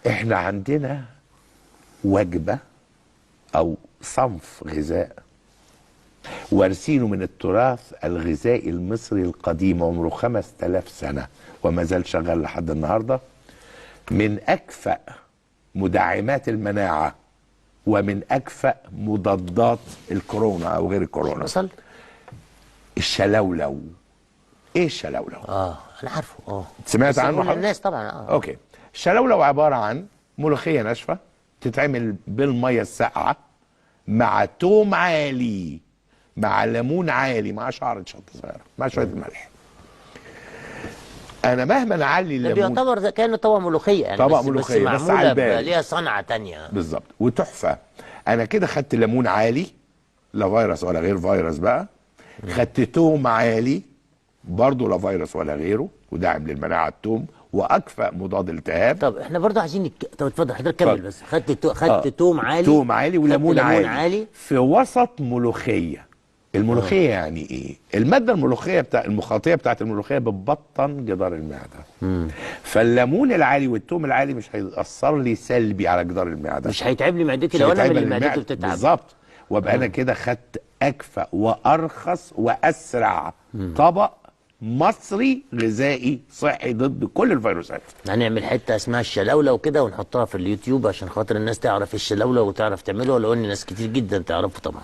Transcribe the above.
احنا عندنا وجبة او صنف غذاء وارثينه من التراث الغذائي المصري القديم، عمره 5000 سنة وما زال شغال لحد النهاردة، من أكفأ مدعمات المناعة ومن أكفأ مضادات الكورونا أو غير الكورونا. مثل الشلولو. ايه الشلولو؟ انا عارفه. سمعت عنه حضرتك؟ الناس طبعا. اوكي. الشلولو عبارة عن ملوخية ناشفة تتعمل بالمية الساقعة مع توم عالي مع ليمون عالي مع شعرة شطة صغيرة مع شوية ملح. انا مهما نعلي ده الليمون بيعتبر كأنه طبق ملوخية يعني، طبق ملوخية بس على معمولة البارد ليها صنعة تانية بالظبط وتحفة. انا كده خدت ليمون عالي، لا فيروس ولا غير فيروس بقى، خدت توم عالي برضه لا فيروس ولا غيره وداعم للمناعة التوم واكفأ مضاد التهاب. طب احنا برضه عايزين طب اتفضل حضرتك كمل بس. خدت توم عالي، توم عالي وليمون عالي في وسط ملوخية. الملوخية يعني ايه؟ المادة الملوخية المخاطية بتاعت الملوخية بتبطن جدار المعدة. فالليمون العالي والثوم العالي مش هيأثر لي سلبي على جدار المعدة، مش هيتعب لي معدتي لو انا من اللي معدته بتتعب. بالظبط. وابقى انا كده خدت اكفأ وارخص واسرع طبق مصري غذائي صحي ضد كل الفيروسات. هنعمل حته اسمها الشلولو وكده ونحطها في اليوتيوب عشان خاطر الناس تعرف الشلولو وتعرف تعمله، ولو ان ناس كتير جدا تعرفه طبعا.